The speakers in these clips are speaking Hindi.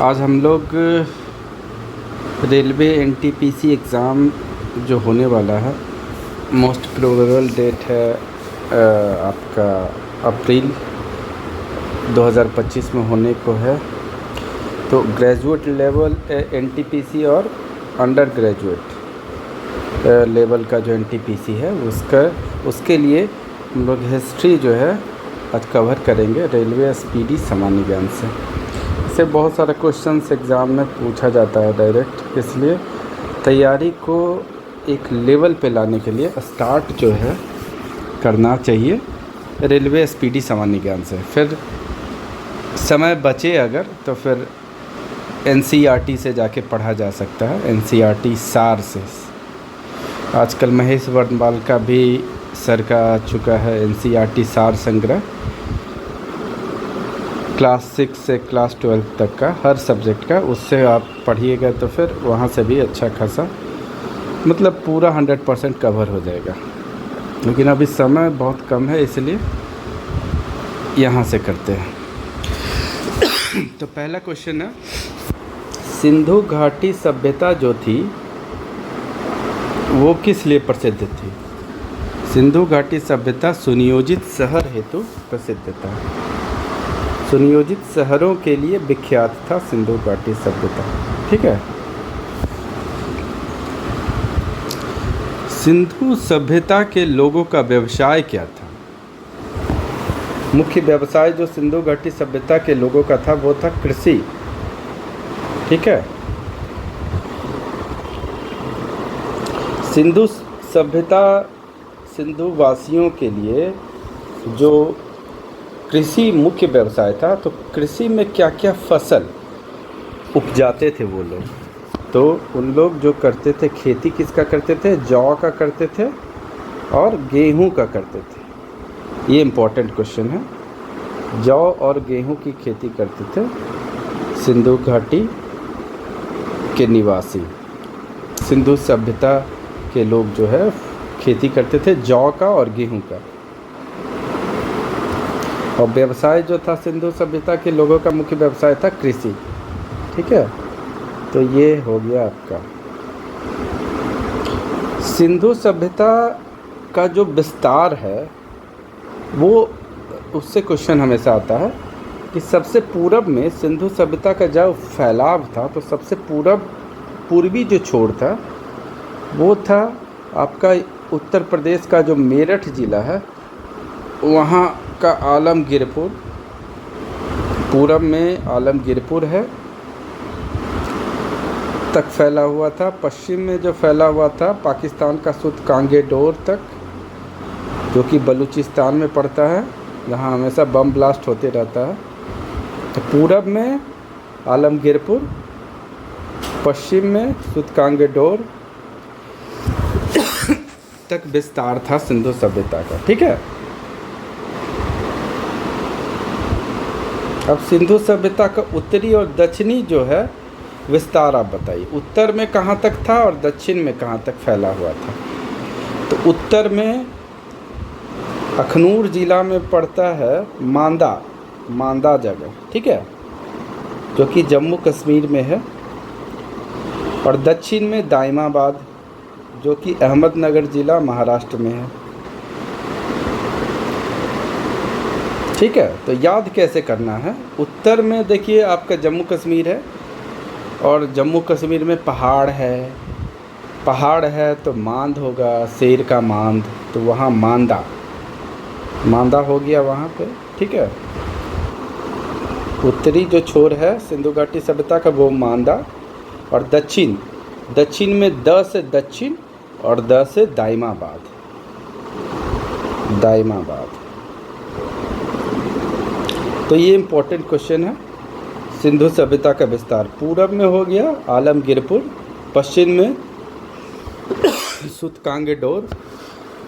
आज हम लोग रेलवे एनटीपीसी एग्ज़ाम जो होने वाला है, मोस्ट प्रोबेबल डेट है आपका अप्रैल 2025 में होने को है। तो ग्रेजुएट लेवल एनटीपीसी और अंडर ग्रेजुएट लेवल का जो एनटीपीसी है उसके लिए हम लोग हिस्ट्री जो है आज कवर करेंगे रेलवे स्पीडी सामान्य ज्ञान से। इससे बहुत सारा क्वेश्चंस एग्ज़ाम में पूछा जाता है डायरेक्ट, इसलिए तैयारी को एक लेवल पे लाने के लिए स्टार्ट जो है करना चाहिए रेलवे स्पीडी सामान्य ज्ञान से। फिर समय बचे अगर तो फिर एनसीईआरटी से जाके पढ़ा जा सकता है, एनसीईआरटी सार से। आजकल महेश वर्णवाल का भी सर का आ चुका है एनसीईआरटी सार संग्रह, क्लास 6 से क्लास 12 तक का हर सब्जेक्ट का, उससे आप पढ़िएगा तो फिर वहाँ से भी अच्छा खासा मतलब पूरा 100% कवर हो जाएगा। लेकिन अभी समय बहुत कम है, इसलिए यहाँ से करते हैं। तो पहला क्वेश्चन है, सिंधु घाटी सभ्यता जो थी वो किस लिए प्रसिद्ध थी? सिंधु घाटी सभ्यता सुनियोजित शहर हेतु प्रसिद्ध था। सुनियोजित शहरों के लिए विख्यात था सिंधु घाटी सभ्यता। ठीक है। सिंधु सभ्यता के लोगों का व्यवसाय क्या था? मुख्य व्यवसाय जो सिंधु घाटी सभ्यता के लोगों का था वो था कृषि। ठीक है। सिंधु सभ्यता सिंधु वासियों के लिए जो कृषि मुख्य व्यवसाय था, तो कृषि में क्या क्या फसल उपजाते थे वो लोग, तो उन लोग जो करते थे खेती किसका करते थे? जौ का करते थे और गेहूं का करते थे। ये इम्पोर्टेंट क्वेश्चन है। जौ और गेहूं की खेती करते थे सिंधु घाटी के निवासी। सिंधु सभ्यता के लोग जो है खेती करते थे जौ का और गेहूं का। और व्यवसाय जो था सिंधु सभ्यता के लोगों का मुख्य व्यवसाय था कृषि। ठीक है। तो ये हो गया आपका। सिंधु सभ्यता का जो विस्तार है वो, उससे क्वेश्चन हमेशा आता है कि सबसे पूरब में सिंधु सभ्यता का जो फैलाव था, तो सबसे पूर्वी जो छोर था वो था आपका उत्तर प्रदेश का जो मेरठ ज़िला है वहाँ का आलमगीरपुर। पूरब में आलमगीरपुर है तक फैला हुआ था। पश्चिम में जो फैला हुआ था पाकिस्तान का सुतकांगेडोर तक, जो कि बलूचिस्तान में पड़ता है, जहाँ हमेशा बम ब्लास्ट होते रहता है। तो पूरब में आलमगीरपुर, पश्चिम में सुतकांगेडोर तक विस्तार था सिंधु सभ्यता का। ठीक है। अब सिंधु सभ्यता का उत्तरी और दक्षिणी जो है विस्तार आप बताइए, उत्तर में कहाँ तक था और दक्षिण में कहाँ तक फैला हुआ था? तो उत्तर में अखनूर ज़िला में पड़ता है मांदा जगह। ठीक है, जो कि जम्मू कश्मीर में है। और दक्षिण में दाइमाबाद, जो कि अहमदनगर ज़िला महाराष्ट्र में है। ठीक है। तो याद कैसे करना है? उत्तर में देखिए आपका जम्मू कश्मीर है, और जम्मू कश्मीर में पहाड़ है तो मांद होगा, शेर का मांद, तो वहाँ मांदा हो गया वहाँ पे। ठीक है। उत्तरी जो छोर है सिंधु घाटी सभ्यता का वो मांदा। और दक्षिण में द से दक्षिण और द से दाइमाबाद। तो ये इम्पोर्टेंट क्वेश्चन है। सिंधु सभ्यता का विस्तार पूरब में हो गया आलमगीरपुर, पश्चिम में सुतकांगेडोर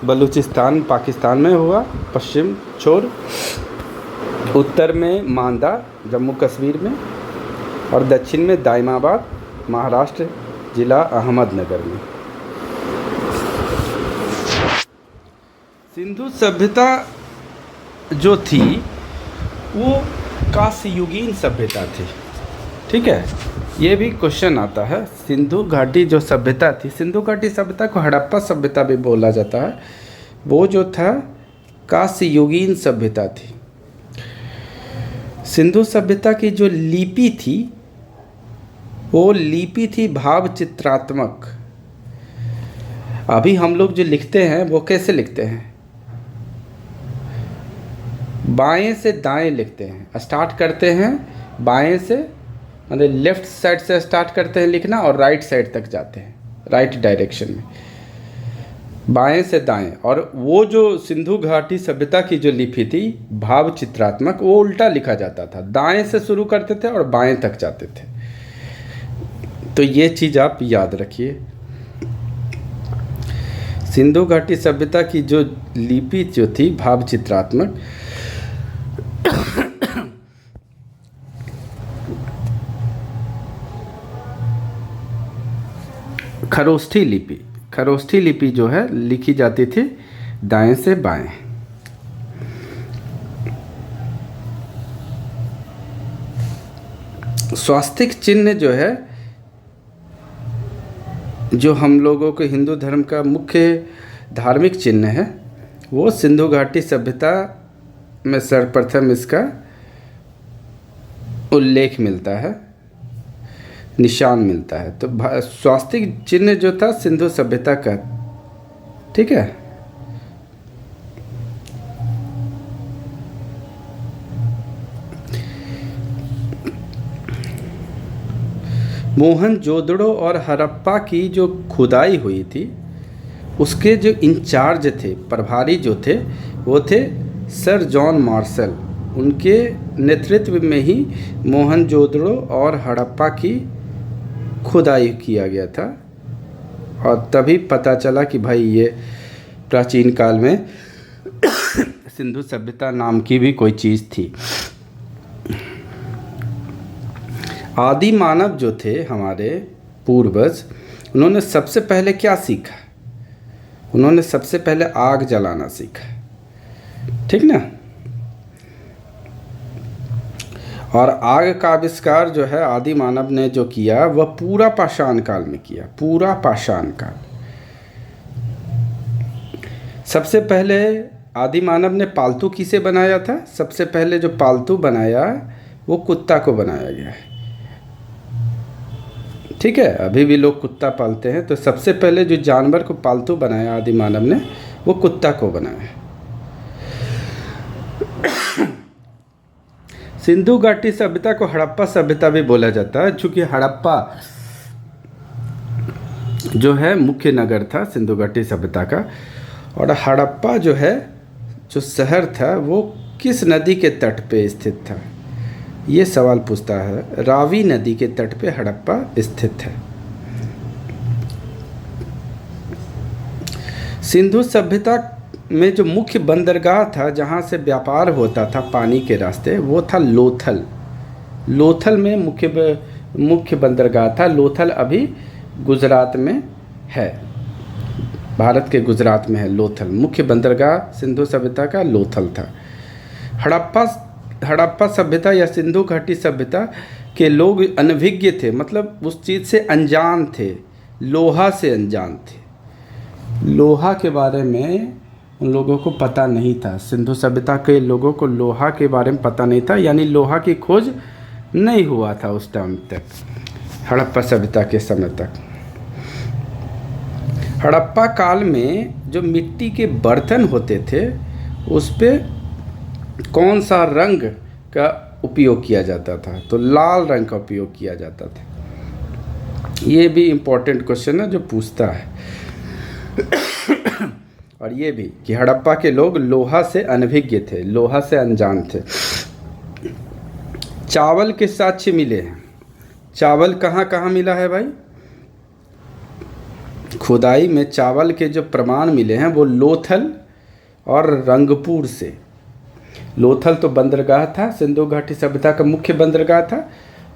बलूचिस्तान पाकिस्तान में हुआ पश्चिम छोर, उत्तर में मांदा जम्मू कश्मीर में, और दक्षिण में दाइमाबाद महाराष्ट्र ज़िला अहमदनगर में। सिंधु सभ्यता जो थी वो कांस्य युगीन सभ्यता थी। ठीक है, ये भी क्वेश्चन आता है। सिंधु घाटी जो सभ्यता थी, सिंधु घाटी सभ्यता को हड़प्पा सभ्यता भी बोला जाता है, वो जो था कांस्ययुगीन सभ्यता थी। सिंधु सभ्यता की जो लिपि थी वो लिपि थी भाव चित्रात्मक। अभी हम लोग जो लिखते हैं वो कैसे लिखते हैं, बाएं से दाएं लिखते हैं। स्टार्ट करते हैं बाएं से, मतलब लेफ्ट साइड से स्टार्ट करते हैं लिखना और राइट साइड तक जाते हैं, राइट डायरेक्शन में, बाएं से दाएं। और वो जो सिंधु घाटी सभ्यता की जो लिपि थी भाव चित्रात्मक, वो उल्टा लिखा जाता था, दाएं से शुरू करते थे और बाएं तक जाते थे। तो ये चीज़ आप याद रखिए। सिंधु घाटी सभ्यता की जो लिपि जो थी भाव चित्रात्मक, खरोष्ठी लिपि जो है लिखी जाती थी दाएं से बाएं। स्वास्तिक चिन्ह जो है, जो हम लोगों के हिंदू धर्म का मुख्य धार्मिक चिन्ह है, वो सिंधु घाटी सभ्यता में सर्वप्रथम इसका उल्लेख मिलता है, निशान मिलता है। तो स्वास्तिक चिन्ह जो था सिंधु सभ्यता का, ठीक है। मोहनजोदड़ो और हड़प्पा की जो खुदाई हुई थी, उसके जो इंचार्ज थे, प्रभारी जो थे, वो थे सर जॉन मार्शल। उनके नेतृत्व में ही मोहनजोदड़ो और हड़प्पा की खुदाई किया गया था। और तभी पता चला कि भाई ये प्राचीन काल में सिंधु सभ्यता नाम की भी कोई चीज़ थी। आदि मानव जो थे हमारे पूर्वज, उन्होंने सबसे पहले क्या सीखा, उन्होंने सबसे पहले आग जलाना सीखा, ठीक ना। और आग का आविष्कार जो है आदि मानव ने जो किया वह पूरा पाषाण काल में किया, पूरा पाषाण काल। सबसे पहले आदि मानव ने पालतू किसे बनाया था, सबसे पहले जो पालतू बनाया वो कुत्ता को बनाया गया है, ठीक है। अभी भी लोग कुत्ता पालते हैं, तो सबसे पहले जो जानवर को पालतू बनाया आदि मानव ने, वो कुत्ता को बनाया। सिंधु घाटी सभ्यता को हड़प्पा सभ्यता भी बोला जाता है, क्योंकि हड़प्पा जो है मुख्य नगर था सिंधु घाटी सभ्यता का। और हड़प्पा जो है, जो शहर था, वो किस नदी के तट पे स्थित था, ये सवाल पूछता है। रावी नदी के तट पे हड़प्पा स्थित है। सिंधु सभ्यता में जो मुख्य बंदरगाह था, जहाँ से व्यापार होता था पानी के रास्ते, वो था लोथल। लोथल में मुख्य बंदरगाह था। लोथल अभी गुजरात में है, भारत के गुजरात में है लोथल। मुख्य बंदरगाह सिंधु सभ्यता का लोथल था। हड़प्पा सभ्यता या सिंधु घाटी सभ्यता के लोग अनभिज्ञ थे, मतलब उस चीज़ से अनजान थे, लोहा से अनजान थे। लोहा के बारे में उन लोगों को पता नहीं था। सिंधु सभ्यता के लोगों को लोहा के बारे में पता नहीं था, यानी लोहा की खोज नहीं हुआ था उस टाइम तक, हड़प्पा सभ्यता के समय तक। हड़प्पा काल में जो मिट्टी के बर्तन होते थे, उस पर कौन सा रंग का उपयोग किया जाता था, तो लाल रंग का उपयोग किया जाता था। ये भी इम्पोर्टेंट क्वेश्चन है जो पूछता है। और ये भी कि हड़प्पा के लोग लोहा से अनभिज्ञ थे, लोहा से अनजान थे। चावल के साक्ष्य मिले हैं। चावल कहाँ कहाँ मिला है भाई? खुदाई में चावल के जो प्रमाण मिले हैं वो लोथल और रंगपुर से। लोथल तो बंदरगाह था, सिंधु घाटी सभ्यता का मुख्य बंदरगाह था,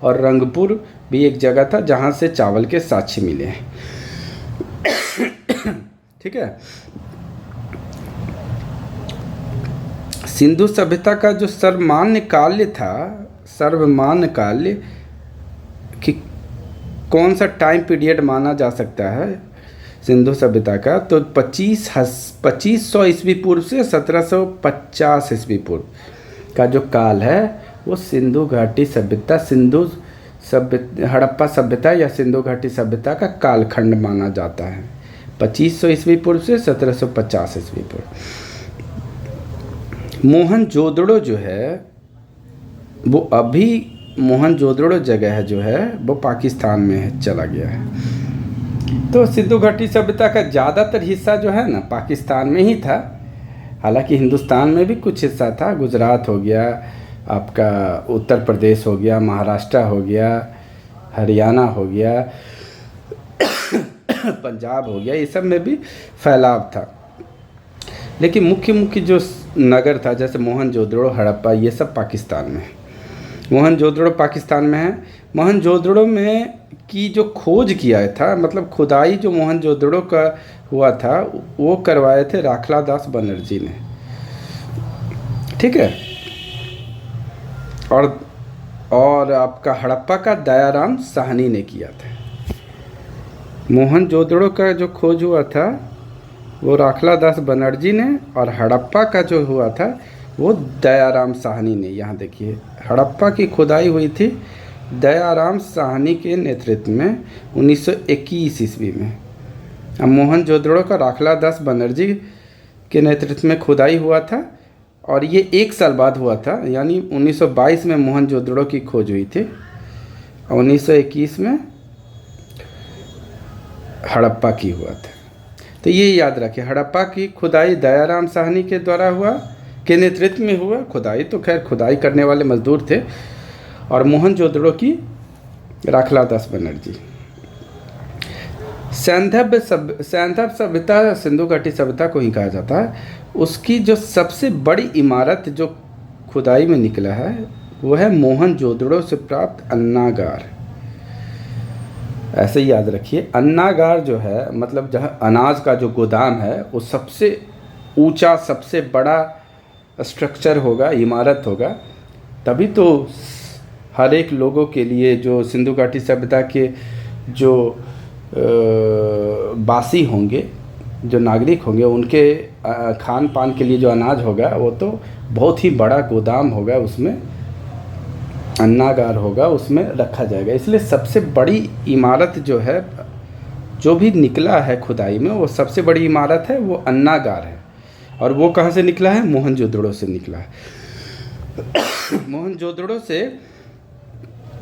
और रंगपुर भी एक जगह था जहाँ से चावल के साक्ष्य मिले हैं। ठीक है। सिंधु सभ्यता का जो सर्वमान्य काल्य था, सर्वमान्य काल्य कि कौन सा टाइम पीरियड माना जा सकता है सिंधु सभ्यता का, तो 2500 ईस्वी पूर्व से 1750 ईस्वी पूर्व का जो काल है वो सिंधु घाटी सभ्यता, हड़प्पा सभ्यता या सिंधु घाटी सभ्यता का कालखंड माना जाता है। 2500 ईस्वी पूर्व से 1750 ईस्वी पूर्व। मोहनजोदड़ो जो है वो अभी मोहनजोदड़ो जगह है जो है वो पाकिस्तान में है, चला गया है। तो सिंधु घाटी सभ्यता का ज़्यादातर हिस्सा जो है ना पाकिस्तान में ही था। हालांकि हिंदुस्तान में भी कुछ हिस्सा था, गुजरात हो गया, आपका उत्तर प्रदेश हो गया, महाराष्ट्र हो गया, हरियाणा हो गया, पंजाब हो गया, ये सब में भी फैलाव था। लेकिन मुख्य जो नगर था जैसे मोहनजोदड़ो, हड़प्पा, ये सब पाकिस्तान में है। मोहनजोदड़ो पाकिस्तान में है। मोहनजोदड़ो में की जो खोज किया था, मतलब खुदाई जो मोहनजोदड़ो का हुआ था वो करवाए थे राखला दास बनर्जी ने, ठीक है। और आपका हड़प्पा का दयाराम साहनी ने किया था। मोहनजोदड़ो का जो खोज हुआ था वो राखला दास बनर्जी ने, और हड़प्पा का जो हुआ था वो दयाराम साहनी ने। यहाँ देखिए हड़प्पा की खुदाई हुई थी दयाराम साहनी के नेतृत्व में 1921 ईस्वी में। अब मोहनजोदड़ो का राखला दास बनर्जी के नेतृत्व में खुदाई हुआ था और ये 1 साल बाद हुआ था, यानी 1922 में मोहनजोदड़ो की खोज हुई थी और 1921 में हड़प्पा की हुआ था। तो ये याद रखें, हड़प्पा की खुदाई दयाराम साहनी के द्वारा हुआ, के नेतृत्व में हुआ। खुदाई तो खैर खुदाई करने वाले मजदूर थे, और मोहनजोदड़ो की राखला दास बनर्जी। सैंधव सभ्यता सिंधु घाटी सभ्यता को ही कहा जाता है। उसकी जो सबसे बड़ी इमारत जो खुदाई में निकला है वो है मोहनजोदड़ो से प्राप्त अन्नागार। ऐसे ही याद रखिए, अन्नागार जो है मतलब जहाँ अनाज का जो गोदाम है वो सबसे ऊंचा, सबसे बड़ा स्ट्रक्चर होगा, इमारत होगा। तभी तो हर एक लोगों के लिए जो सिंधु घाटी सभ्यता के जो बासी होंगे, जो नागरिक होंगे, उनके खान पान के लिए जो अनाज होगा वो तो बहुत ही बड़ा गोदाम होगा, उसमें अन्नागार होगा, उसमें रखा जाएगा। इसलिए सबसे बड़ी इमारत जो है, जो भी निकला है खुदाई में, वो सबसे बड़ी इमारत है वो अन्नागार है। और वो कहाँ से निकला है? मोहनजोदड़ो से निकला है। मोहनजोदड़ो से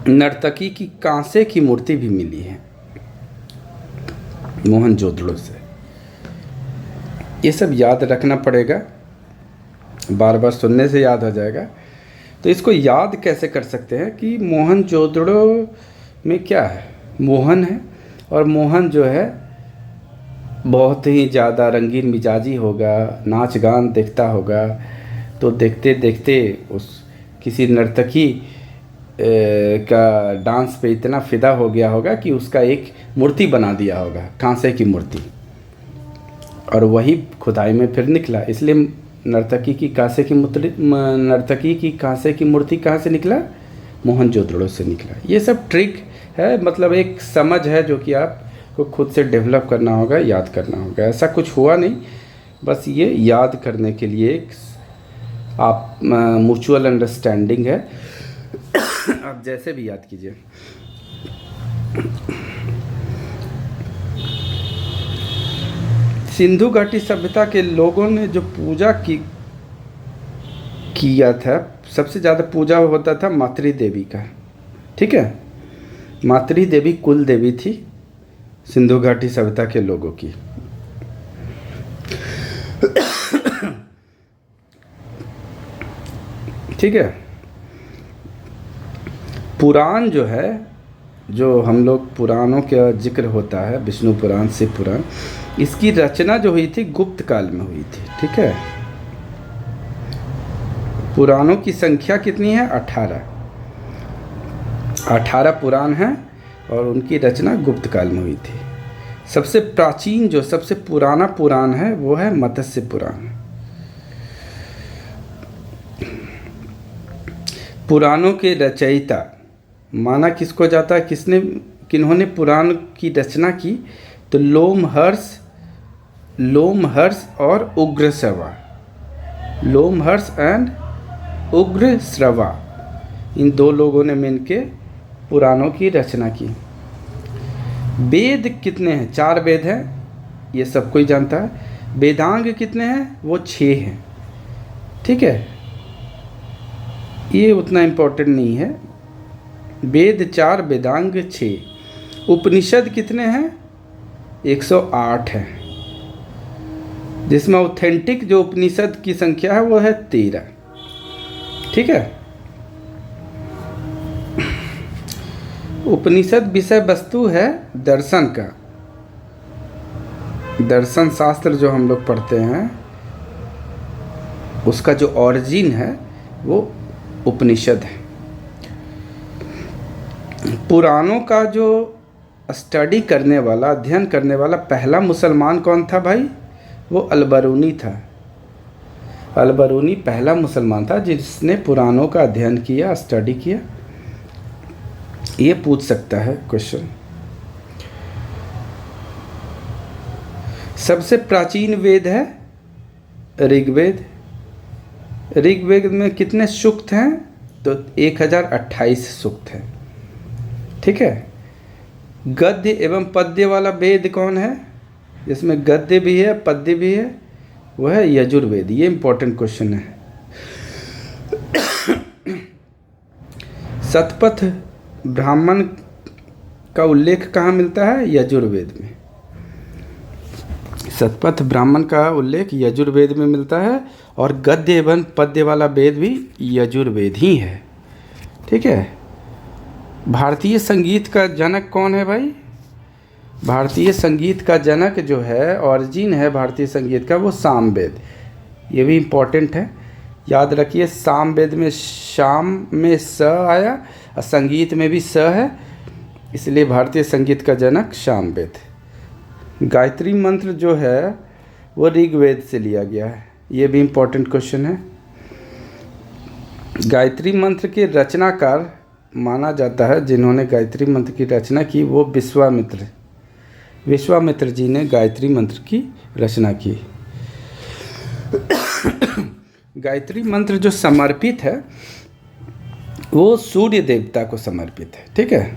नर्तकी की कांसे की मूर्ति भी मिली है मोहनजोदड़ो से। ये सब याद रखना पड़ेगा, बार बार सुनने से याद हो जाएगा। तो इसको याद कैसे कर सकते हैं कि मोहनजोदड़ो में क्या है, मोहन है, और मोहन जो है बहुत ही ज़्यादा रंगीन मिजाजी होगा, नाच गान देखता होगा, तो देखते देखते उस किसी नर्तकी का डांस पे इतना फ़िदा हो गया होगा कि उसका एक मूर्ति बना दिया होगा, कांसे की मूर्ति, और वही खुदाई में फिर निकला। इसलिए नर्तकी की कांसे की मूर्ति कहाँ से निकला? मोहनजोदड़ो से निकला। ये सब ट्रिक है, मतलब एक समझ है जो कि आपको खुद से डेवलप करना होगा, याद करना होगा। ऐसा कुछ हुआ नहीं, बस ये याद करने के लिए एक आप म्यूचुअल अंडरस्टैंडिंग है। आप जैसे भी याद कीजिए। सिंधु घाटी सभ्यता के लोगों ने जो पूजा किया था, सबसे ज़्यादा पूजा होता था मातृ देवी का, ठीक है। मातृ देवी कुल देवी थी सिंधु घाटी सभ्यता के लोगों की। ठीक है। पुराण जो है, जो हम लोग पुराणों का जिक्र होता है, विष्णु पुराण, शिव पुराण, इसकी रचना जो हुई थी गुप्त काल में हुई थी, ठीक है। पुराणों की संख्या कितनी है? 18 पुराण हैं और उनकी रचना गुप्त काल में हुई थी। सबसे प्राचीन जो सबसे पुराना पुराण है वो है मत्स्य पुराण। पुराणों के रचयिता माना किसको जाता है, किन्होंने पुराण की रचना की, तो लोमहर्ष और उग्रश्रवा, लोमहर्ष एंड उग्रश्रवा, इन 2 लोगों ने मिलके पुराणों की रचना की। वेद कितने हैं? 4 वेद हैं, ये सब कोई जानता है। वेदांग कितने हैं? वो 6 हैं। ठीक है, ये उतना इम्पोर्टेंट नहीं है। वेद 4, वेदांग 6। उपनिषद कितने हैं? 108 है, जिसमें ऑथेंटिक जो उपनिषद की संख्या है वो है 13। ठीक है, उपनिषद विषय वस्तु है दर्शन का। दर्शन शास्त्र जो हम लोग पढ़ते हैं उसका जो ऑरिजिन है वो उपनिषद है। पुराणों का जो स्टडी करने वाला, अध्ययन करने वाला पहला मुसलमान कौन था भाई? वो अलबरूनी था। अलबरूनी पहला मुसलमान था जिसने पुराणों का अध्ययन किया, स्टडी किया। ये पूछ सकता है क्वेश्चन। सबसे प्राचीन वेद है ऋग्वेद। ऋग्वेद में कितने सूक्त हैं? तो 1028 सूक्त हैं। ठीक है, गद्य एवं पद्य वाला वेद कौन है? जिसमें गद्य भी है पद्य भी है, वह है यजुर्वेद। ये इंपॉर्टेंट क्वेश्चन है। शतपथ ब्राह्मण का उल्लेख कहाँ मिलता है? यजुर्वेद में। शतपथ ब्राह्मण का उल्लेख यजुर्वेद में मिलता है, और गद्य एवं पद्य वाला वेद भी यजुर्वेद ही है। ठीक है, भारतीय संगीत का जनक कौन है भाई? भारतीय संगीत का जनक जो है, ऑरिजिन है भारतीय संगीत का, वो सामवेद। ये भी इम्पोर्टेंट है, याद रखिए। सामवेद में शाम में स आया और संगीत में भी स है, इसलिए भारतीय संगीत का जनक सामवेद। गायत्री मंत्र जो है वो ऋग्वेद से लिया गया है। ये भी इम्पोर्टेंट क्वेश्चन है। गायत्री मंत्र के रचनाकार माना जाता है, जिन्होंने गायत्री मंत्र की रचना की वो विश्वामित्र जी ने गायत्री मंत्र की रचना की। गायत्री मंत्र जो समर्पित है वो सूर्य देवता को समर्पित है। ठीक है,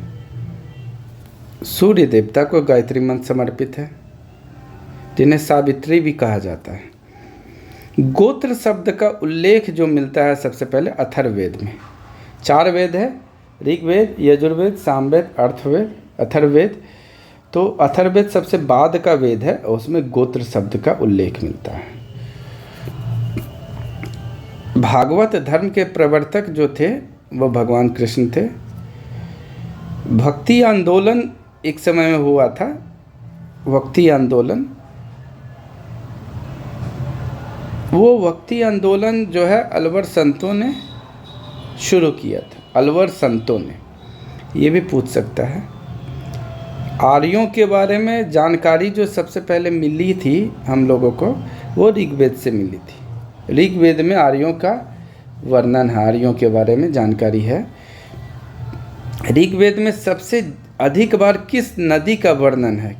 सूर्य देवता को गायत्री मंत्र समर्पित है, जिन्हें सावित्री भी कहा जाता है। गोत्र शब्द का उल्लेख जो मिलता है सबसे पहले अथर्ववेद में। 4 वेद है, ऋग्वेद, यजुर्वेद, सामवेद, अर्थवेद, अथर्ववेद। तो अथर्ववेद सबसे बाद का वेद है और उसमें गोत्र शब्द का उल्लेख मिलता है। भागवत धर्म के प्रवर्तक जो थे वो भगवान कृष्ण थे। भक्ति आंदोलन एक समय में हुआ था, भक्ति आंदोलन। वो भक्ति आंदोलन जो है अलवर संतों ने शुरू किया था। अलवर संतों ने, ये भी पूछ सकता है। आर्यों के बारे में जानकारी जो सबसे पहले मिली थी हम लोगों को, वो ऋग्वेद से मिली थी। ऋग्वेद में आर्यों का वर्णन है, आर्यों के बारे में जानकारी है। ऋग्वेद में सबसे अधिक बार किस नदी का वर्णन है?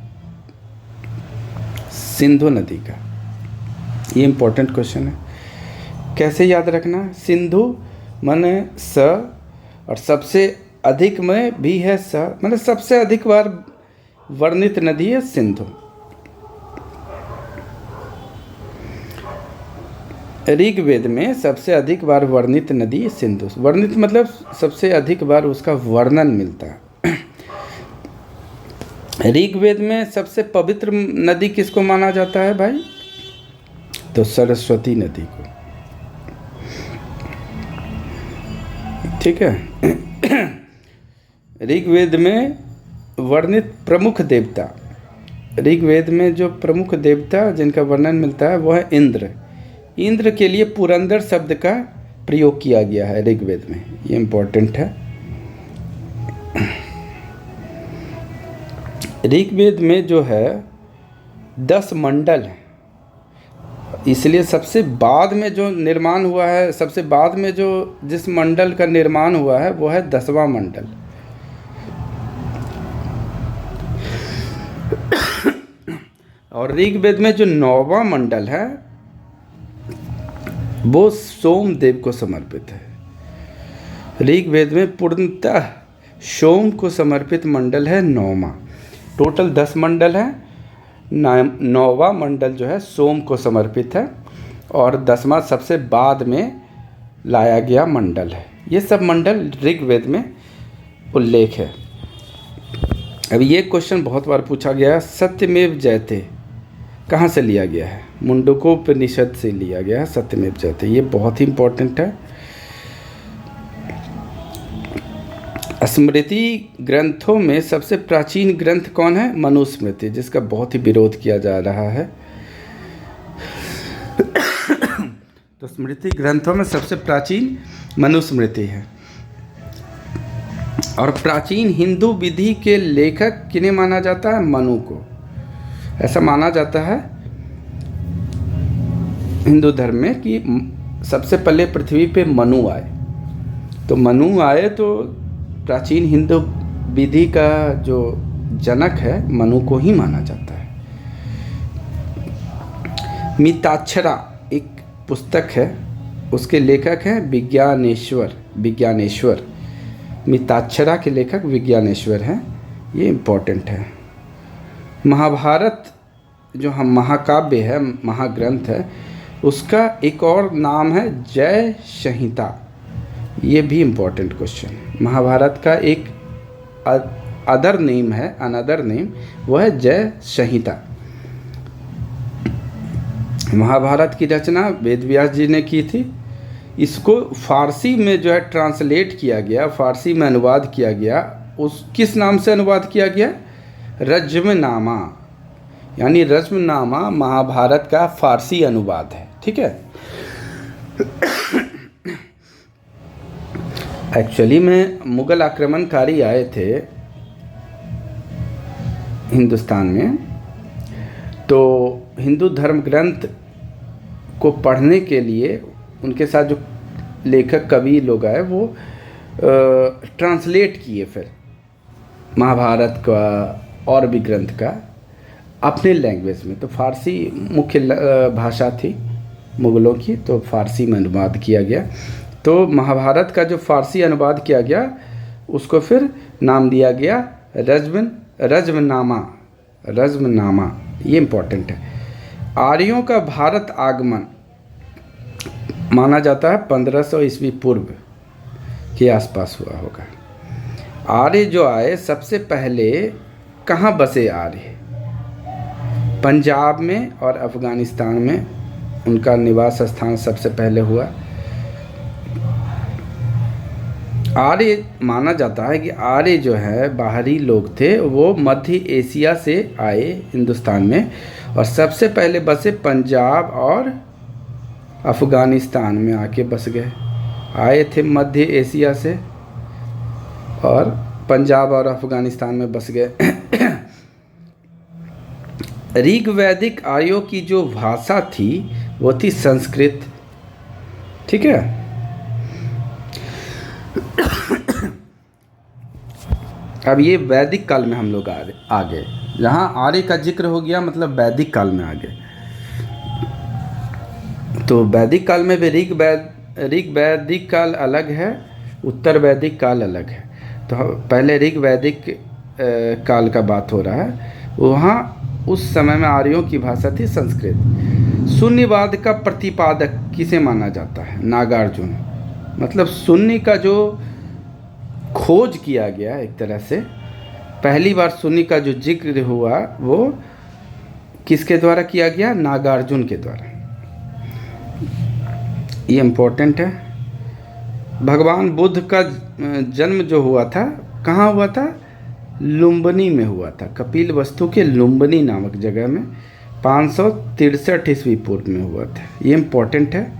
सिंधु नदी का। ये इम्पोर्टेंट क्वेश्चन है, कैसे याद रखना? सिंधु माने स, और सबसे अधिक में भी है स, माने सबसे अधिक बार वर्णित नदी है सिंधु। ऋग्वेद में सबसे अधिक बार वर्णित नदी सिंधु। वर्णित मतलब सबसे अधिक बार उसका वर्णन मिलता है। ऋग्वेद में सबसे पवित्र नदी किसको माना जाता है भाई? तो सरस्वती नदी को। ठीक है, ऋग्वेद में वर्णित प्रमुख देवता, ऋग्वेद में जो प्रमुख देवता जिनका वर्णन मिलता है वो है इंद्र। इंद्र के लिए पुरंदर शब्द का प्रयोग किया गया है ऋग्वेद में, ये इम्पोर्टेंट है। ऋग्वेद में जो है 10 मंडल हैं, इसलिए सबसे बाद में जो निर्माण हुआ है, सबसे बाद में जो जिस मंडल का निर्माण हुआ है वो है 10वां मंडल। और ऋग्वेद में जो 9वां मंडल है वो सोमदेव को समर्पित है। ऋग्वेद में पूर्णतः सोम को समर्पित मंडल है 9वां। टोटल 10 मंडल है, 9वां मंडल जो है सोम को समर्पित है और 10वां सबसे बाद में लाया गया मंडल है। ये सब मंडल ऋग्वेद में उल्लेख है। अब ये क्वेश्चन बहुत बार पूछा गया है, सत्यमेव जयते कहाँ से लिया गया है? मुंडकोपनिषद से लिया गया है सत्यमेव जयते। ये बहुत ही इम्पोर्टेंट है। स्मृति ग्रंथों में सबसे प्राचीन ग्रंथ कौन है? मनुस्मृति, जिसका बहुत ही विरोध किया जा रहा है। तो स्मृति ग्रंथों में सबसे प्राचीन मनुस्मृति है। और प्राचीन हिंदू विधि के लेखक किन्हें माना जाता है? मनु को। ऐसा माना जाता है हिंदू धर्म में कि सबसे पहले पृथ्वी पे मनु आए। तो मनु आए तो प्राचीन हिंदू विधि का जो जनक है मनु को ही माना जाता है। मिताक्षरा एक पुस्तक है, उसके लेखक हैं विज्ञानेश्वर। मिताक्षरा के लेखक विज्ञानेश्वर हैं। ये इम्पोर्टेंट है। महाभारत जो हम महाकाव्य है, महाग्रंथ है, उसका एक और नाम है जय संहिता। ये भी इम्पोर्टेंट क्वेश्चन। महाभारत का एक अदर नेम है, अनदर नेम, वह है जय संहिता। महाभारत की रचना वेद व्यास जी ने की थी। इसको फारसी में जो है ट्रांसलेट किया गया, फारसी में अनुवाद किया गया। उस किस नाम से अनुवाद किया गया? रज्मनामा। यानी रज्मनामा महाभारत का फारसी अनुवाद है। ठीक है। एक्चुअली में मुग़ल आक्रमणकारी आए थे हिंदुस्तान में, तो हिंदू धर्म ग्रंथ को पढ़ने के लिए उनके साथ जो लेखक कवि लोग आए वो ट्रांसलेट किए फिर महाभारत का और भी ग्रंथ का अपने लैंग्वेज में। तो फारसी मुख्य भाषा थी मुग़लों की, तो फारसी में अनुवाद किया गया। तो महाभारत का जो फारसी अनुवाद किया गया उसको फिर नाम दिया गया रज्मनामा। ये इम्पोर्टेंट है। आर्यों का भारत आगमन माना जाता है 1500 ईस्वी पूर्व के आसपास हुआ होगा। आर्य जो आए सबसे पहले कहाँ बसे? आर्य पंजाब में और अफ़गानिस्तान में उनका निवास स्थान सबसे पहले हुआ। आर्य माना जाता है कि आर्य जो है बाहरी लोग थे, वो मध्य एशिया से आए हिंदुस्तान में और सबसे पहले बसे पंजाब और अफ़गानिस्तान में आके बस गए। आए थे मध्य एशिया से और पंजाब और अफ़गानिस्तान में बस गए। ऋग्वैदिक आर्यों की जो भाषा थी वो थी संस्कृत। ठीक है। अब ये वैदिक काल में हम लोग आ गए। जहाँ आर्य का जिक्र हो गया मतलब वैदिक काल में आ गए। तो वैदिक काल में भी ऋग्वैदिक काल अलग है, उत्तर वैदिक काल अलग है। तो पहले ऋग्वैदिक काल का बात हो रहा है। वहाँ उस समय में आर्यों की भाषा थी संस्कृत। शून्यवाद का प्रतिपादक किसे माना जाता है? नागार्जुन। मतलब शून्य का जो खोज किया गया एक तरह से, पहली बार शून्य का जो जिक्र हुआ वो किसके द्वारा किया गया? नागार्जुन के द्वारा। ये इम्पोर्टेंट है। भगवान बुद्ध का जन्म जो हुआ था कहाँ हुआ था? लुम्बिनी में हुआ था। कपिलवस्तु के लुम्बिनी नामक जगह में 563 ईस्वी पूर्व में हुआ था। ये इम्पोर्टेंट है।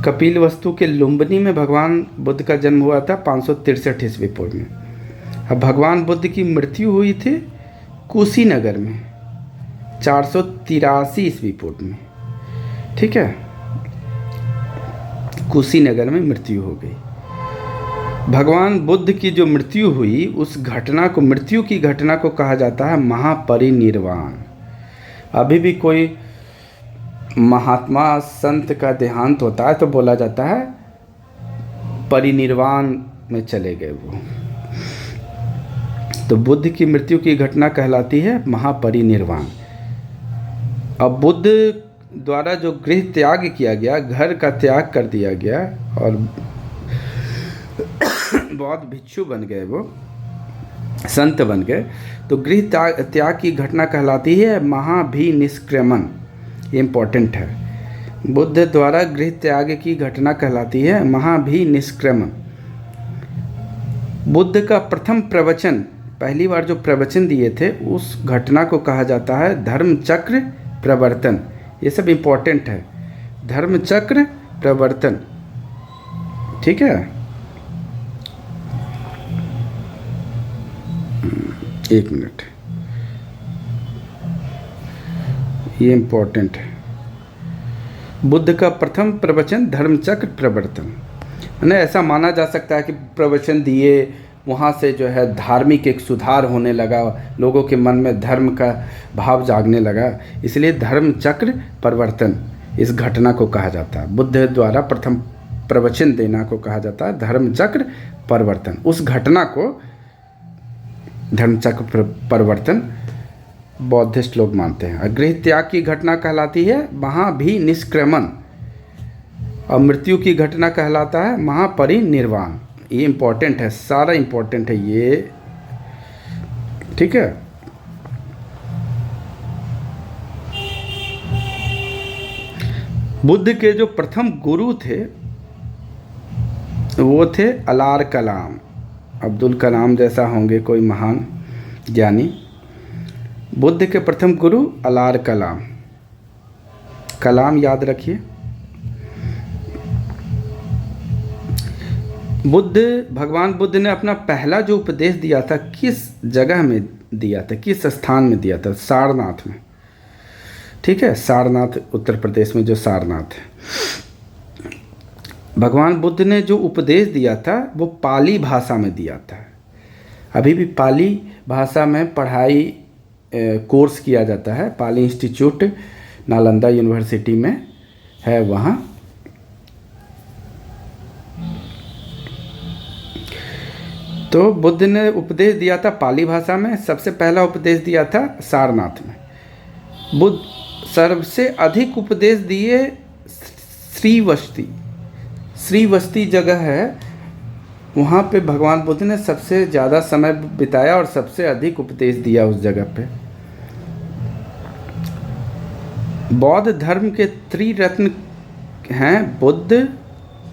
कपिलवस्तु के लुम्बिनी में भगवान बुद्ध का जन्म हुआ था 563 ईस्वी पूर्व में। अब भगवान बुद्ध की मृत्यु हुई थी कुशीनगर में 483 ईस्वी पूर्व में। ठीक है। कुशीनगर में मृत्यु हो गई। भगवान बुद्ध की जो मृत्यु हुई उस घटना को, मृत्यु की घटना को कहा जाता है महापरिनिर्वाण। अभी भी कोई महात्मा संत का देहांत होता है तो बोला जाता है परिनिर्वाण में चले गए वो। तो बुद्ध की मृत्यु की घटना कहलाती है महापरिनिर्वाण। अब बुद्ध द्वारा जो गृह त्याग किया गया, घर का त्याग कर दिया गया और बहुत भिक्षु बन गए, वो संत बन गए, तो गृह त्याग की घटना कहलाती है महाभिनिष्क्रमण। ये इम्पोर्टेंट है। बुद्ध द्वारा गृह त्याग की घटना कहलाती है महाभिनिष्क्रमण। बुद्ध का प्रथम प्रवचन, पहली बार जो प्रवचन दिए थे, उस घटना को कहा जाता है धर्म चक्र प्रवर्तन। ये सब इम्पोर्टेंट है, धर्म चक्र प्रवर्तन। ठीक है, एक मिनट, ये इम्पोर्टेंट है। बुद्ध का प्रथम प्रवचन धर्मचक्र प्रवर्तन, यानी ऐसा माना जा सकता है कि प्रवचन दिए, वहाँ से जो है धार्मिक एक सुधार होने लगा, लोगों के मन में धर्म का भाव जागने लगा, इसलिए धर्मचक्र प्रवर्तन इस घटना को कहा जाता है। बुद्ध द्वारा प्रथम प्रवचन देना को कहा जाता है धर्मचक्र प्रवर्तन। उस घटना को धर्मचक्र प्रवर्तन बौद्धिस्ट लोग मानते हैं। गृह त्याग की घटना कहलाती है महाभिनिष्क्रमण और मृत्यु की घटना कहलाता है महापरिनिर्वाण। ये इम्पोर्टेंट है, सारा इम्पोर्टेंट है ये। ठीक है, बुद्ध के जो प्रथम गुरु थे वो थे अलार कलाम। अब्दुल कलाम जैसा होंगे कोई महान ज्ञानी। बुद्ध के प्रथम गुरु अलार कलाम। कलाम याद रखिए। भगवान बुद्ध ने अपना पहला जो उपदेश दिया था किस जगह में दिया था, किस स्थान में दिया था? सारनाथ में। ठीक है, सारनाथ उत्तर प्रदेश में जो सारनाथ है। भगवान बुद्ध ने जो उपदेश दिया था वो पाली भाषा में दिया था। अभी भी पाली भाषा में पढ़ाई कोर्स किया जाता है। पाली इंस्टीट्यूट नालंदा यूनिवर्सिटी में है वहाँ। तो बुद्ध ने उपदेश दिया था पाली भाषा में। सबसे पहला उपदेश दिया था सारनाथ में। बुद्ध सबसे अधिक उपदेश दिए श्रीवस्ती। श्रीवस्ती जगह है, वहाँ पे भगवान बुद्ध ने सबसे ज़्यादा समय बिताया और सबसे अधिक उपदेश दिया उस जगह पे। बौद्ध धर्म के त्रिरत्न हैं बुद्ध,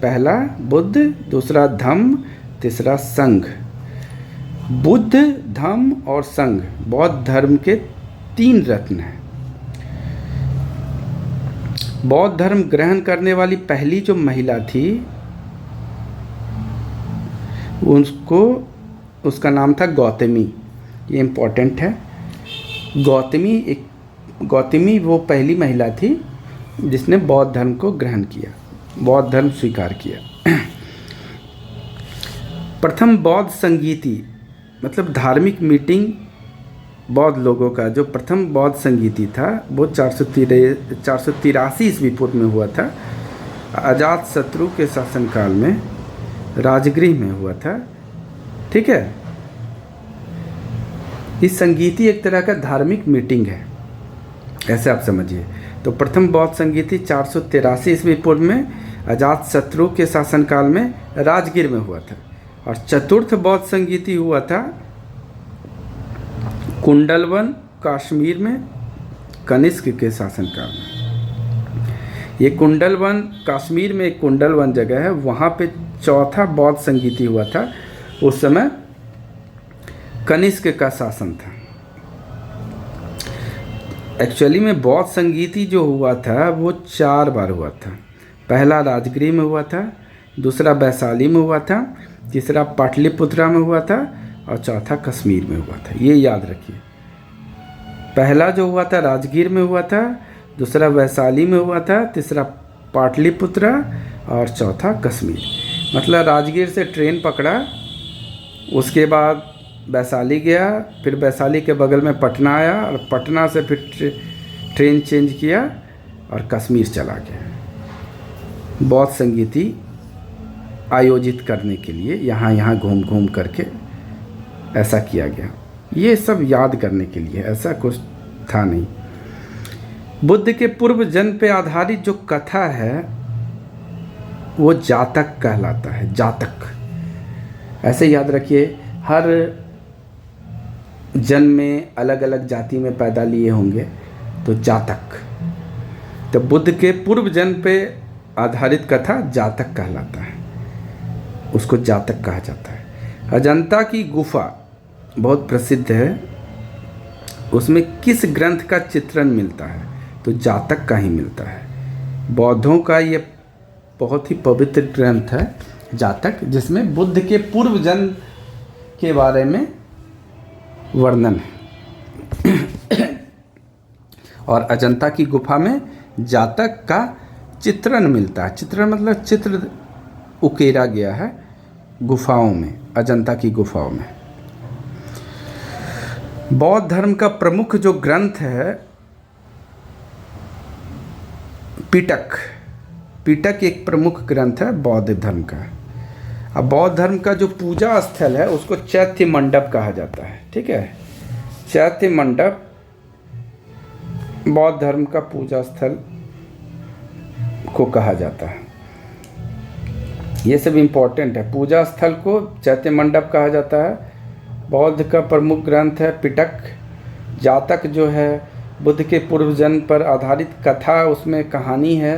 पहला बुद्ध, दूसरा धम्म, तीसरा संघ। बुद्ध, धम्म और संघ बौद्ध धर्म के 3 रत्न हैं। बौद्ध धर्म ग्रहण करने वाली पहली जो महिला थी उसका नाम था गौतमी। ये इम्पोर्टेंट है। गौतमी वो पहली महिला थी जिसने बौद्ध धर्म को ग्रहण किया, बौद्ध धर्म स्वीकार किया। प्रथम बौद्ध संगीति मतलब धार्मिक मीटिंग बौद्ध लोगों का जो प्रथम बौद्ध संगीति था वो 483 ईस्वी पूर्व में हुआ था। अजात शत्रु के शासनकाल में राजगृह में हुआ था। ठीक है, इस संगीति एक तरह का धार्मिक मीटिंग है, ऐसे आप समझिए। तो प्रथम बौद्ध संगीति 483 ईस्वी पूर्व में अजात शत्रु के शासनकाल में राजगीर में हुआ था। और चतुर्थ बौद्ध संगीति हुआ था कुंडलवन कश्मीर में कनिष्क के शासनकाल में। ये कुंडलवन कश्मीर में एक कुंडलवन जगह है, वहाँ पे चौथा बौद्ध संगीति हुआ था। उस समय कनिष्क का शासन था। एक्चुअली में बौद्ध संगीति जो हुआ था वो 4 बार हुआ था। पहला राजगृह में हुआ था, दूसरा वैशाली में हुआ था, तीसरा पाटलिपुत्रा में हुआ था और चौथा कश्मीर में हुआ था। ये याद रखिए। पहला जो हुआ था राजगीर में हुआ था, दूसरा वैशाली में हुआ था, तीसरा पाटलिपुत्रा और चौथा कश्मीर। मतलब राजगीर से ट्रेन पकड़ा, उसके बाद वैशाली गया, फिर वैशाली के बगल में पटना आया और पटना से फिर ट्रेन चेंज किया और कश्मीर चला गया बौद्ध संगीति आयोजित करने के लिए। यहाँ घूम घूम करके ऐसा किया गया। ये सब याद करने के लिए, ऐसा कुछ था नहीं। बुद्ध के पूर्व जन्म पे आधारित जो कथा है वो जातक कहलाता है। जातक ऐसे याद रखिए, हर जन्म में अलग अलग जाति में पैदा लिए होंगे तो जातक। तो बुद्ध के पूर्व जन्म पे आधारित कथा जातक कहलाता है, उसको जातक कहा जाता है। अजंता की गुफा बहुत प्रसिद्ध है, उसमें किस ग्रंथ का चित्रण मिलता है? तो जातक का ही मिलता है। बौद्धों का ये बहुत ही पवित्र ग्रंथ है जातक, जिसमें बुद्ध के पूर्व जन्म के बारे में वर्णन है। और अजंता की गुफा में जातक का चित्रण मिलता है। चित्रण मतलब चित्र उकेरा गया है गुफाओं में, अजंता की गुफाओं में। बौद्ध धर्म का प्रमुख जो ग्रंथ है पिटक। पिटक एक प्रमुख ग्रंथ है बौद्ध धर्म का। अब बौद्ध धर्म का जो पूजा स्थल है उसको चैत्य मंडप कहा जाता है। ठीक है, चैत्य मंडप बौद्ध धर्म का पूजा स्थल को कहा जाता है। ये सब इम्पोर्टेंट है। पूजा स्थल को चैत्य मंडप कहा जाता है। बौद्ध का प्रमुख ग्रंथ है पिटक। जातक जो है बुद्ध के पूर्व जन्म पर आधारित कथा, उसमें कहानी है।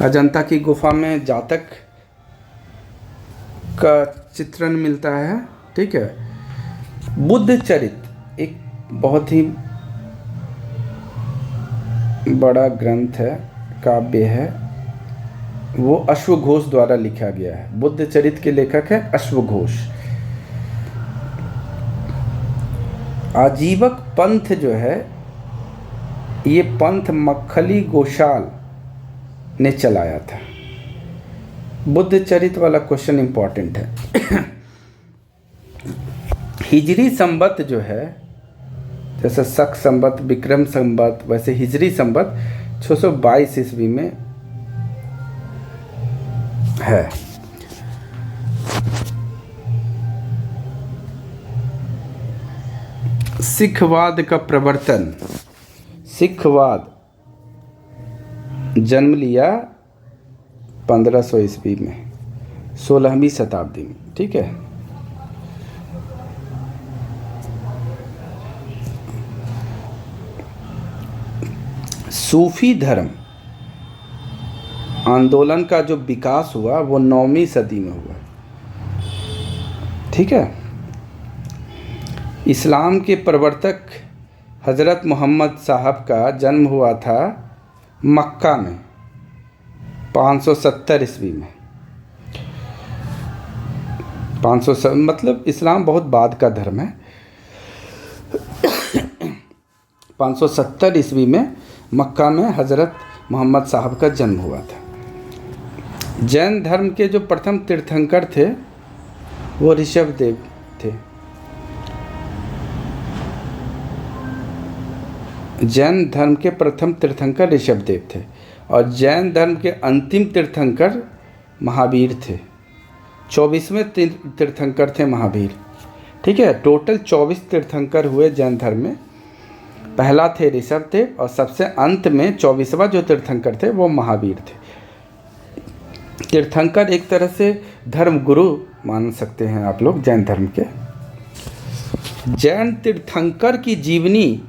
अजंता की गुफा में जातक का चित्रण मिलता है। ठीक है, बुद्ध चरित एक बहुत ही बड़ा ग्रंथ है, काव्य है। वो अश्वघोष द्वारा लिखा गया है। बुद्ध चरित के लेखक है अश्वघोष। आजीवक पंथ जो है, ये पंथ मक्खली गोशाल ने चलाया था। बुद्ध चरित वाला क्वेश्चन इंपॉर्टेंट है। हिजरी संवत जो है, जैसे शक संवत, विक्रम संवत, वैसे हिजरी संवत 622 ईस्वी में है। सिखवाद का प्रवर्तन, सिखवाद जन्म लिया 1500 ईस्वी में, 16वीं शताब्दी में। ठीक है, सूफी धर्म आंदोलन का जो विकास हुआ वो 9वीं सदी में हुआ। ठीक है, इस्लाम के प्रवर्तक हज़रत मोहम्मद साहब का जन्म हुआ था मक्का में 570 ईस्वी में। 500 मतलब इस्लाम बहुत बाद का धर्म है। 570 ईस्वी में मक्का में हज़रत मोहम्मद साहब का जन्म हुआ था। जैन धर्म के जो प्रथम तीर्थंकर थे वो ऋषभदेव थे। जैन धर्म के प्रथम तीर्थंकर ऋषभदेव थे और जैन धर्म के अंतिम तीर्थंकर महावीर थे। 24वें तीर्थंकर थे महावीर। ठीक है, टोटल 24 तीर्थंकर हुए जैन धर्म में। पहला थे ऋषभदेव और सबसे अंत में 24वां जो तीर्थंकर थे वो महावीर थे। तीर्थंकर एक तरह से धर्म गुरु मान सकते हैं आप लोग जैन धर्म के। जैन तीर्थंकर की जीवनी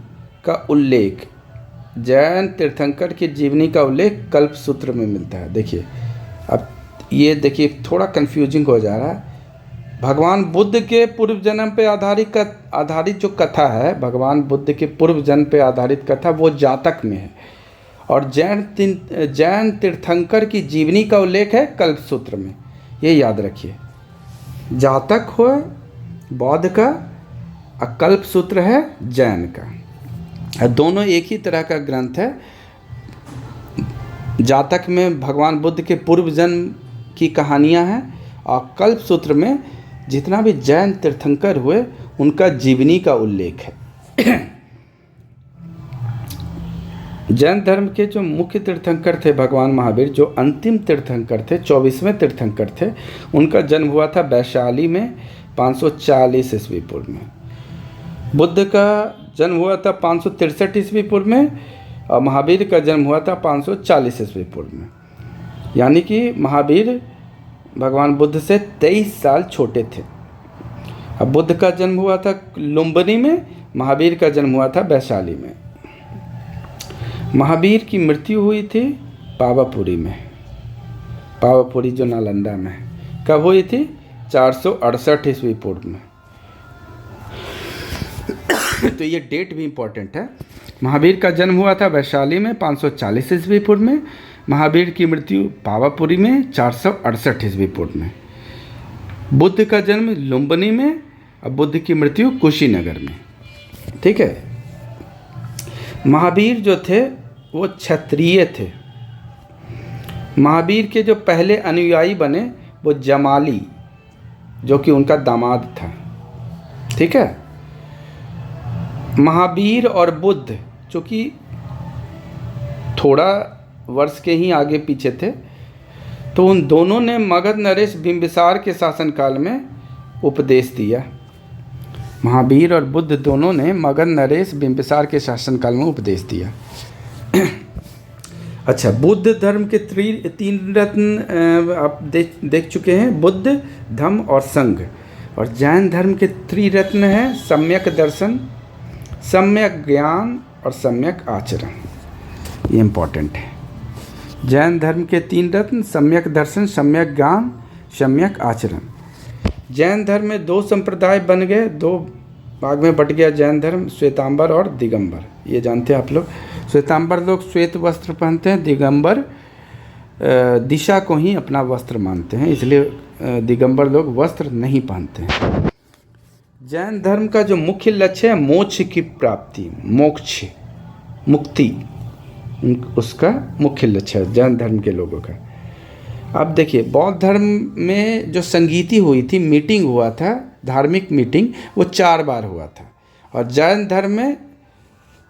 का उल्लेख, जैन तीर्थंकर की जीवनी का उल्लेख कल्प सूत्र में मिलता है। देखिए, अब ये देखिए थोड़ा कंफ्यूजिंग हो जा रहा है। भगवान बुद्ध के पूर्व जन्म पे आधारित जो कथा है, भगवान बुद्ध के पूर्व जन्म पे आधारित कथा वो जातक में है और जैन तीर्थंकर की जीवनी का उल्लेख है कल्प सूत्र में। ये याद रखिए, जातक हो बौद्ध का और कल्प सूत्र है जैन का। दोनों एक ही तरह का ग्रंथ है। जातक में भगवान बुद्ध के पूर्व जन्म की कहानियाँ हैं और कल्प सूत्र में जितना भी जैन तीर्थंकर हुए उनका जीवनी का उल्लेख है। जैन धर्म के जो मुख्य तीर्थंकर थे भगवान महावीर, जो अंतिम तीर्थंकर थे, 24वें तीर्थंकर थे, उनका जन्म हुआ था वैशाली में 540 ईस्वी पूर्व में। बुद्ध का जन्म हुआ था 563 ईस्वी पूर्व में और महावीर का जन्म हुआ था 540 ईस्वी पूर्व में। यानी कि महावीर भगवान बुद्ध से 23 साल छोटे थे। अब बुद्ध का जन्म हुआ था लुम्बिनी में, महावीर का जन्म हुआ था वैशाली में। महावीर की मृत्यु हुई थी पावापुरी में, पावापुरी जो नालंदा में। कब हुई थी? 468 ईस्वी पूर्व में। तो ये डेट भी इम्पोर्टेंट है। महावीर का जन्म हुआ था वैशाली में 540 ईस्वी पूर्व में, महावीर की मृत्यु पावापुरी में 468 ईस्वी पूर्व में। बुद्ध का जन्म लुम्बिनी में और बुद्ध की मृत्यु कुशीनगर में। ठीक है। महावीर जो थे वो क्षत्रिय थे। महावीर के जो पहले अनुयायी बने वो जमाली, जो कि उनका दामाद था। ठीक है। महावीर और बुद्ध जो कि थोड़ा वर्ष के ही आगे पीछे थे, तो उन दोनों ने मगध नरेश बिंबिसार के शासनकाल में उपदेश दिया। महावीर और बुद्ध दोनों ने मगध नरेश बिंबिसार के शासनकाल में उपदेश दिया। अच्छा, बुद्ध धर्म के 3 रत्न आप देख चुके हैं, बुद्ध, धम्म और संघ। और जैन धर्म के 3 रत्न हैं सम्यक दर्शन, सम्यक ज्ञान और सम्यक आचरण। ये इम्पोर्टेंट है। जैन धर्म के 3 रत्न सम्यक दर्शन, सम्यक ज्ञान, सम्यक आचरण। जैन धर्म में 2 संप्रदाय बन गए, 2 भाग में बट गया जैन धर्म, श्वेतांबर और दिगंबर। ये जानते हैं आप लोग। श्वेतांबर लोग श्वेत वस्त्र पहनते हैं, दिगंबर दिशा को ही अपना वस्त्र मानते हैं, इसलिए दिगंबर लोग वस्त्र नहीं पहनते हैं। जैन धर्म का जो मुख्य लक्ष्य है मोक्ष की प्राप्ति, मोक्ष, मुक्ति, उसका मुख्य लक्ष्य है जैन धर्म के लोगों का। अब देखिए, बौद्ध धर्म में जो संगीति हुई थी, मीटिंग हुआ था, धार्मिक मीटिंग, वो 4 बार हुआ था। और जैन धर्म में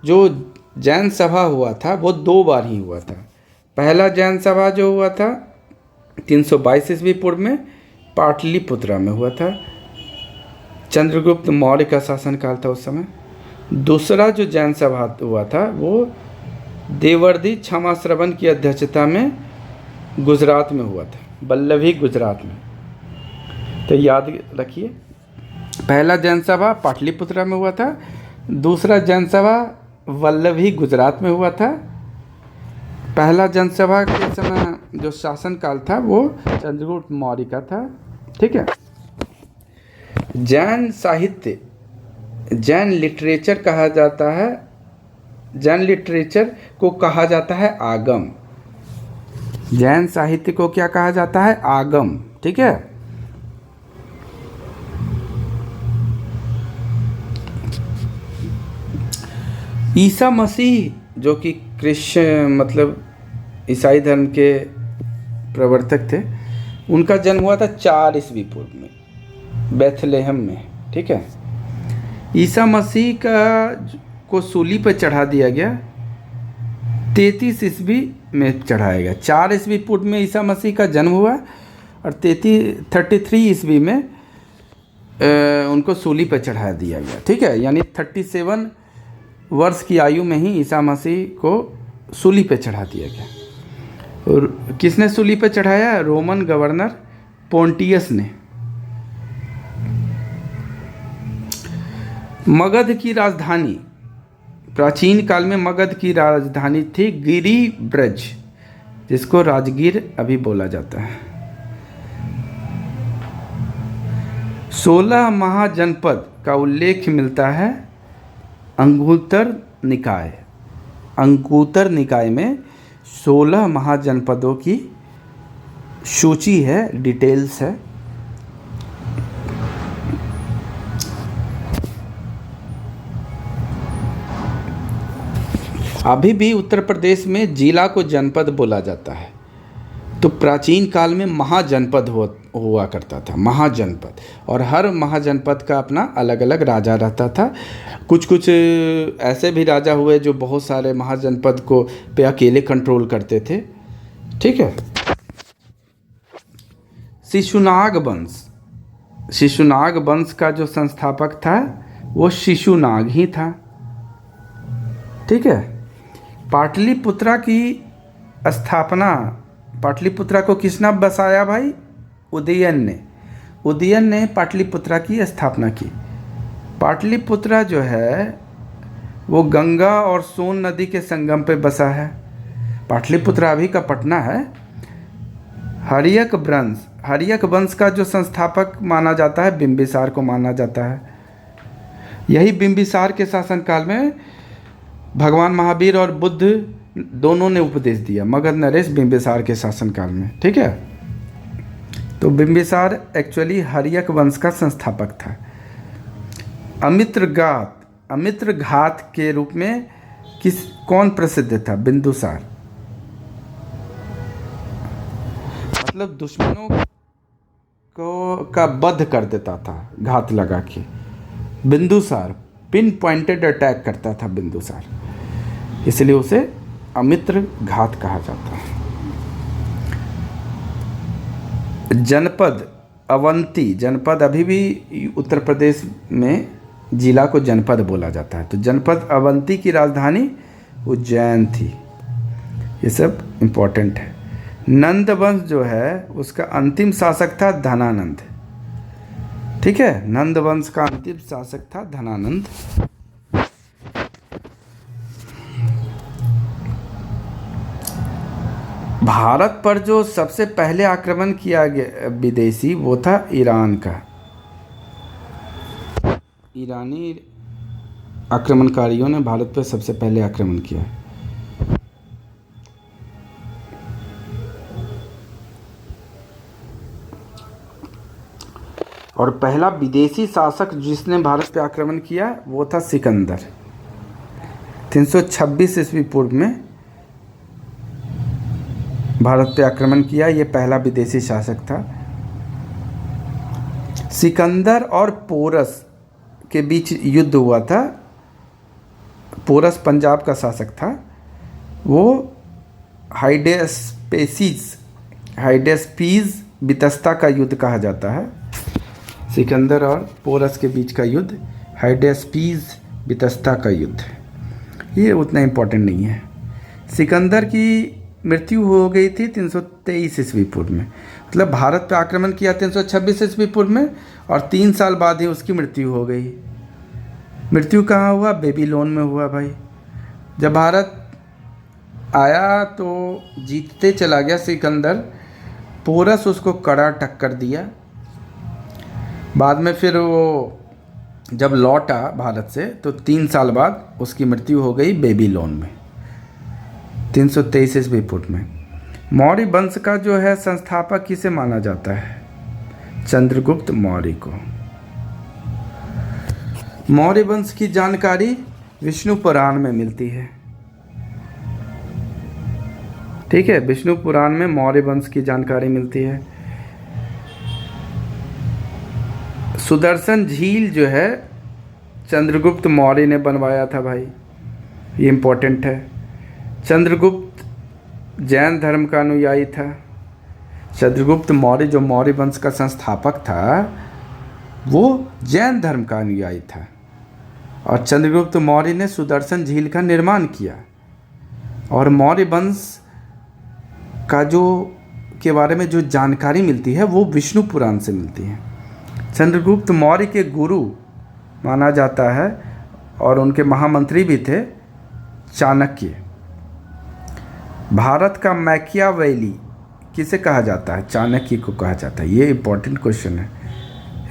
जो जैन सभा हुआ था वो 2 बार ही हुआ था। पहला जैन सभा जो हुआ था 322 ईस्वी पूर्व में पाटलिपुत्रा में हुआ था, चंद्रगुप्त मौर्य का शासनकाल था उस समय। दूसरा जो जैन सभा हुआ था वो देवर्षि क्षमाश्रवण की अध्यक्षता में गुजरात में हुआ था, वल्लभी गुजरात में। तो याद रखिए, पहला जैन सभा पाटलिपुत्रा में हुआ था, दूसरा जैन सभा वल्लभी गुजरात में हुआ था। पहला जैन सभा के समय जो शासनकाल था वो चंद्रगुप्त मौर्य का था। ठीक है। जैन साहित्य, जैन लिटरेचर कहा जाता है, जैन लिटरेचर को कहा जाता है आगम। जैन साहित्य को क्या कहा जाता है? आगम। ठीक है। ईसा मसीह जो कि मतलब ईसाई धर्म के प्रवर्तक थे, उनका जन्म हुआ था 4 ईस्वी पूर्व में बेथलेहम में। ठीक है। ईसा मसीह को सूली पर चढ़ा दिया गया 33 ईस्वी में चढ़ाया गया। 4 ईस्वी पूर्व में ईसा मसीह का जन्म हुआ और 33 ईस्वी में उनको सूली पर चढ़ा दिया गया। ठीक है। यानी 37 वर्ष की आयु में ही ईसा मसीह को सूली पर चढ़ा दिया गया। और किसने सूली पर चढ़ाया? रोमन गवर्नर पोंटियस ने। मगध की राजधानी, प्राचीन काल में मगध की राजधानी थी गिरिब्रज, जिसको राजगीर अभी बोला जाता है। 16 महाजनपद का उल्लेख मिलता है अंगुत्तर निकाय। अंगुत्तर निकाय में 16 महाजनपदों की सूची है, डिटेल्स है। अभी भी उत्तर प्रदेश में जिला को जनपद बोला जाता है। तो प्राचीन काल में महाजनपद हुआ करता था, महाजनपद, और हर महाजनपद का अपना अलग अलग राजा रहता था। कुछ कुछ ऐसे भी राजा हुए जो बहुत सारे महाजनपद को पे अकेले कंट्रोल करते थे। ठीक है। शिशुनाग वंश, शिशुनाग वंश का जो संस्थापक था वो शिशुनाग ही था। ठीक है। पाटलिपुत्रा की स्थापना, पाटलिपुत्रा को किसने बसाया भाई? उदयन ने। उदयन ने पाटलिपुत्रा की स्थापना की। पाटलिपुत्रा जो है वो गंगा और सोन नदी के संगम पे बसा है। पाटलिपुत्रा अभी का पटना है। हर्यक वंश, हर्यक वंश का जो संस्थापक माना जाता है बिंबिसार को माना जाता है। यही बिंबिसार के शासनकाल में भगवान महावीर और बुद्ध दोनों ने उपदेश दिया। मगध नरेश बिंबिसार के शासनकाल में। ठीक है। तो बिंबिसार एक्चुअली हर्यक वंश का संस्थापक था। अमित्रघात, अमित्रघात के रूप में कौन प्रसिद्ध था? बिंदुसार। मतलब दुश्मनों को का वध कर देता था घात लगा के। बिंदुसार पिन पॉइंटेड अटैक करता था बिंदुसार, इसलिए उसे अमित्र घात कहा जाता है। जनपद अवंती, जनपद अभी भी उत्तर प्रदेश में जिला को जनपद बोला जाता है। तो जनपद अवंती की राजधानी उज्जैन थी। ये सब इम्पोर्टेंट है। नंद वंश जो है उसका अंतिम शासक था धनानंद। ठीक है। नंद वंश का अंतिम शासक था धनानंद। भारत पर जो सबसे पहले आक्रमण किया गया विदेशी वो था ईरान का। ईरानी आक्रमणकारियों ने भारत पर सबसे पहले आक्रमण किया। और पहला विदेशी शासक जिसने भारत पर आक्रमण किया वो था सिकंदर। 326 ईस्वी पूर्व में भारत पे आक्रमण किया। ये पहला विदेशी शासक था। सिकंदर और पोरस के बीच युद्ध हुआ था। पोरस पंजाब का शासक था। वो हाइडेस्पीज बितस्ता का युद्ध कहा जाता है। सिकंदर और पोरस के बीच का युद्ध हाइडेस्पीज बितस्ता का युद्ध, ये उतना इम्पोर्टेंट नहीं है। सिकंदर की मृत्यु हो गई थी 323 ईस्वी पूर्व में। मतलब भारत पर आक्रमण किया 326 ईस्वी पूर्व में और 3 साल बाद ही उसकी मृत्यु हो गई। मृत्यु कहाँ हुआ? बेबीलोन में हुआ भाई। जब भारत आया तो जीतते चला गया सिकंदर। पोरस उसको कड़ा टक्कर दिया। बाद में फिर वो जब लौटा भारत से तो 3 साल बाद उसकी मृत्यु हो गई बेबीलोन में 323 ईस्वी पूर्व में। मौर्य वंश का जो है संस्थापक किसे माना जाता है? चंद्रगुप्त मौर्य को। मौर्य वंश की जानकारी विष्णु पुराण में मिलती है। ठीक है। विष्णु पुराण में मौर्य वंश की जानकारी मिलती है। सुदर्शन झील जो है चंद्रगुप्त मौर्य ने बनवाया था भाई, ये इम्पोर्टेंट है। चंद्रगुप्त जैन धर्म का अनुयायी था। चंद्रगुप्त मौर्य जो मौर्य वंश का संस्थापक था वो जैन धर्म का अनुयायी था। और चंद्रगुप्त मौर्य ने सुदर्शन झील का निर्माण किया। और मौर्य वंश का जो के बारे में जो जानकारी मिलती है वो विष्णु पुराण से मिलती है। चंद्रगुप्त मौर्य के गुरु माना जाता है और उनके महामंत्री भी थे चाणक्य। भारत का मैकियावेली किसे कहा जाता है? चाणक्य को कहा जाता है। ये इम्पोर्टेंट क्वेश्चन है,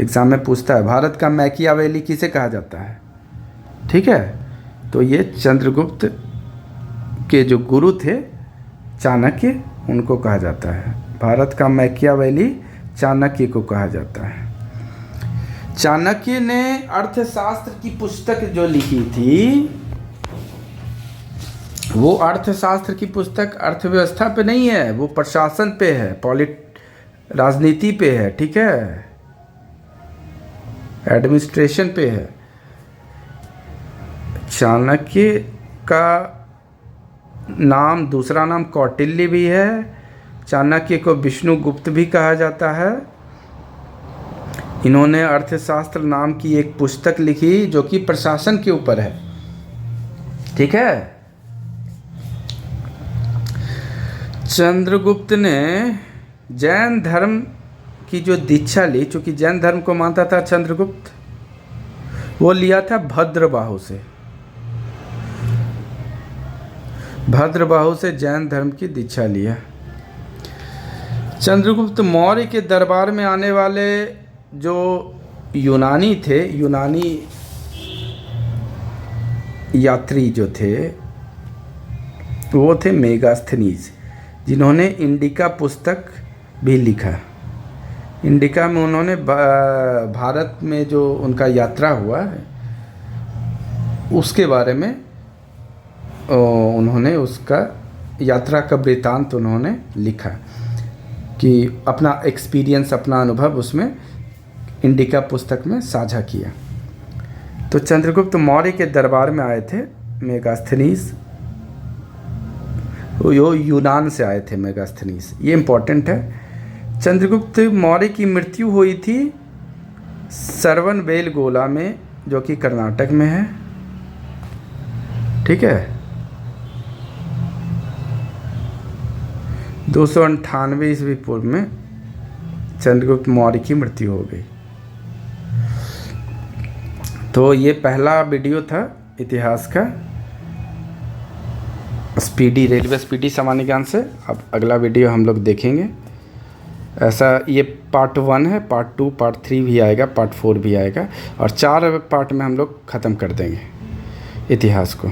एग्जाम में पूछता है। भारत का मैकियावेली किसे कहा जाता है? ठीक है। तो ये चंद्रगुप्त के जो गुरु थे चाणक्य, उनको कहा जाता है। भारत का मैकियावेली चाणक्य को कहा जाता है। चाणक्य ने अर्थशास्त्र की पुस्तक जो लिखी थी वो अर्थशास्त्र की पुस्तक अर्थव्यवस्था पे नहीं है, वो प्रशासन पे है, राजनीति पे है, ठीक है, एडमिनिस्ट्रेशन पे है। चाणक्य का नाम, दूसरा नाम कौटिल्य भी है। चाणक्य को विष्णुगुप्त भी कहा जाता है। इन्होंने अर्थशास्त्र नाम की एक पुस्तक लिखी जो कि प्रशासन के ऊपर है, ठीक है। चंद्रगुप्त ने जैन धर्म की जो दीक्षा ली, चूँकि जैन धर्म को मानता था चंद्रगुप्त, वो लिया था भद्रबाहु से। भद्रबाहु से जैन धर्म की दीक्षा लिया। चंद्रगुप्त मौर्य के दरबार में आने वाले जो यूनानी थे, यूनानी यात्री जो थे, वो थे मेगास्थनीज, जिन्होंने इंडिका पुस्तक भी लिखा। इंडिका में उन्होंने भारत में जो उनका यात्रा हुआ है उसके बारे में उन्होंने उसका यात्रा का वृत्तांत उन्होंने लिखा कि अपना एक्सपीरियंस, अपना अनुभव उसमें इंडिका पुस्तक में साझा किया। तो चंद्रगुप्त मौर्य के दरबार में आए थे मेगास्थनीज, वो यूनान से आए थे मेगास्थनीज, ये इम्पोर्टेंट है। चंद्रगुप्त मौर्य की मृत्यु हुई थी सरवनबेलगोला में, जो कि कर्नाटक में है, ठीक है। 298 ईस्वी पूर्व में चंद्रगुप्त मौर्य की मृत्यु हो गई। तो ये पहला वीडियो था इतिहास का, स्पीडी रेलवे स्पीडी सामान्य ज्ञान से। अब अगला वीडियो हम लोग देखेंगे। ऐसा ये पार्ट 1 है, पार्ट 2, पार्ट 3 भी आएगा, पार्ट 4 भी आएगा, और 4 पार्ट में हम लोग ख़त्म कर देंगे इतिहास को।